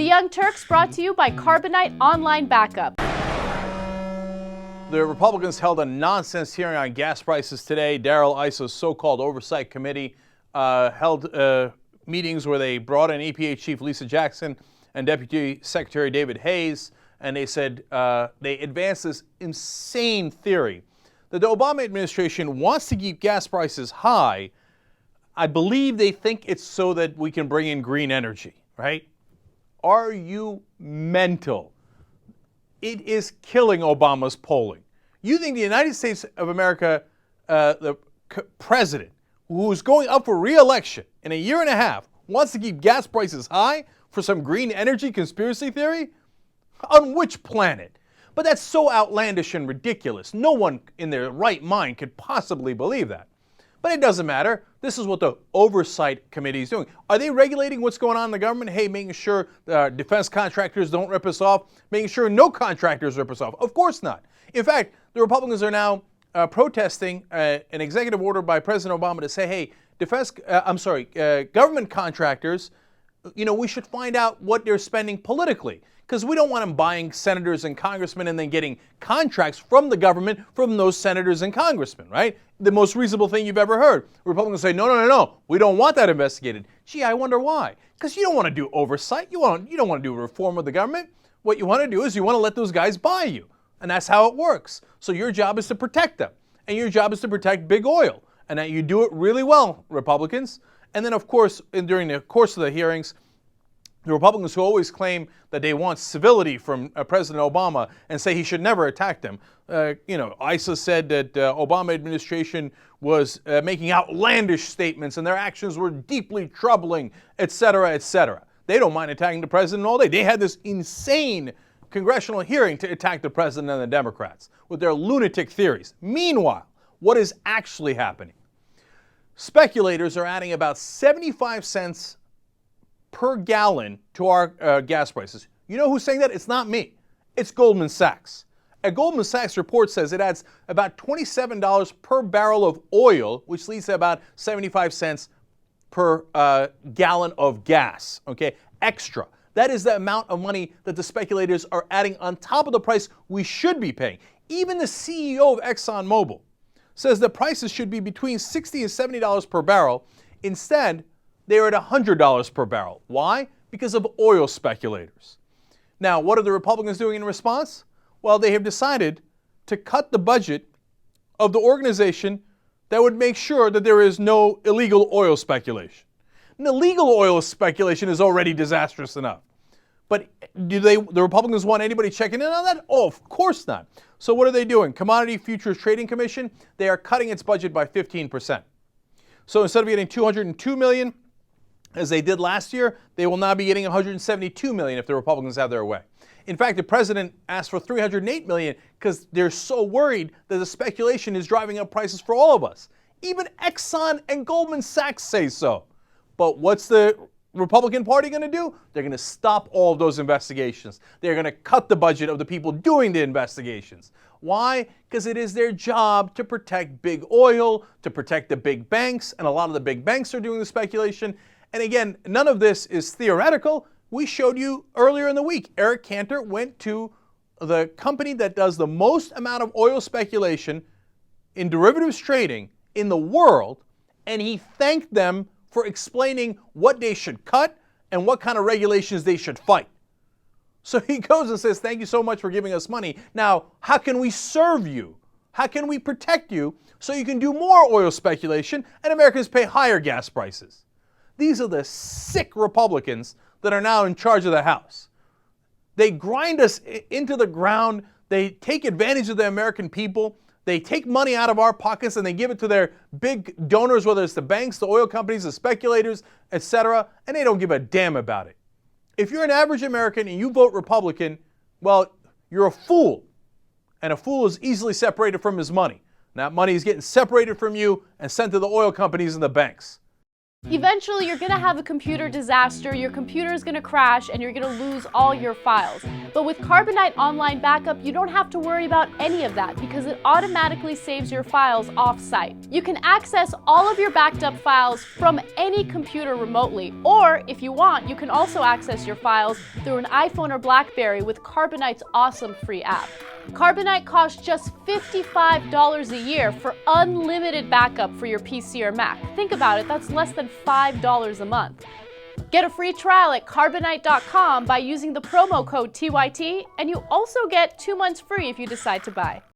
The Young Turks brought to you by Carbonite Online Backup. The Republicans held a nonsense hearing on gas prices today. Darrell Issa's so-called Oversight Committee held meetings where they brought in EPA Chief Lisa Jackson and Deputy Secretary David Hayes, and they said they advanced this insane theory that the Obama administration wants to keep gas prices high. I believe they think it's so that we can bring in green energy, right? Are you mental? It is killing Obama's polling. You think the United States of America, the president, who's going up for re-election in a year and a half, wants to keep gas prices high for some green energy conspiracy theory? On which planet? But that's so outlandish and ridiculous. No one in their right mind could possibly believe that. But it doesn't matter. This is what the Oversight Committee is doing. Are they regulating what's going on in the government? Hey, making sure defense contractors don't rip us off, making sure no contractors rip us off? Of course not. In fact, the Republicans are now protesting an executive order by President Obama to say, hey, government contractors, we should find out what they're spending politically, because we don't want them buying senators and congressmen and then getting contracts from the government from those senators and congressmen, right? The most reasonable thing you've ever heard. Republicans say, no, we don't want that investigated. Gee, I wonder why. Because you don't want to do oversight. You don't want to do reform of the government. What you want to do is you want to let those guys buy you. And that's how it works. So your job is to protect them. And your job is to protect big oil. And that you do it really well, Republicans. And then, of course, during the course of the hearings, the Republicans who always claim that they want civility from President Obama and say he should never attack them. Issa said that Obama administration was making outlandish statements and their actions were deeply troubling, et cetera, et cetera. They don't mind attacking the president all day. They had this insane congressional hearing to attack the president and the Democrats with their lunatic theories. Meanwhile, what is actually happening? Speculators are adding about 75 cents per gallon to our gas prices. You know who's saying that? It's not me. It's Goldman Sachs. A Goldman Sachs report says it adds about $27 per barrel of oil, which leads to about 75 cents per gallon of gas, okay? Extra. That is the amount of money that the speculators are adding on top of the price we should be paying. Even the CEO of ExxonMobil says the prices should be between $60 and $70 per barrel. Instead, they're at $100 per barrel. Why? Because of oil speculators. Now, what are the Republicans doing in response? Well, they have decided to cut the budget of the organization that would make sure that there is no illegal oil speculation. And illegal oil speculation is already disastrous enough. But do the Republicans want anybody checking in on that? Oh, of course not. So what are they doing? Commodity Futures Trading Commission, they are cutting its budget by 15%. So instead of getting $202 million, as they did last year, they will now be getting $172 million if the Republicans have their way. In fact, the president asked for $308 million because they're so worried that the speculation is driving up prices for all of us. Even Exxon and Goldman Sachs say so. But what's the Republican Party going to do? They're going to stop all of those investigations. They're going to cut the budget of the people doing the investigations. Why? Because it is their job to protect big oil, to protect the big banks, and a lot of the big banks are doing the speculation. And again, none of this is theoretical. We showed you earlier in the week, Eric Cantor went to the company that does the most amount of oil speculation in derivatives trading in the world, and he thanked them for explaining what they should cut and what kind of regulations they should fight. So he goes and says, thank you so much for giving us money. Now, how can we serve you? How can we protect you so you can do more oil speculation and Americans pay higher gas prices? These are the sick Republicans that are now in charge of the House. They grind us into the ground. They take advantage of the American people. They take money out of our pockets and they give it to their big donors, whether it's the banks, the oil companies, the speculators, etc., and they don't give a damn about it. If you're an average American and you vote Republican, well, you're a fool. And a fool is easily separated from his money. And that money is getting separated from you and sent to the oil companies and the banks. Eventually, you're going to have a computer disaster, your computer is going to crash, and you're going to lose all your files. But with Carbonite Online Backup, you don't have to worry about any of that because it automatically saves your files off-site. You can access all of your backed up files from any computer remotely, or if you want, you can also access your files through an iPhone or BlackBerry with Carbonite's awesome free app. Carbonite costs just $55 a year for unlimited backup for your PC or Mac. Think about it, that's less than $5 a month. Get a free trial at carbonite.com by using the promo code TYT, and you also get 2 months free if you decide to buy.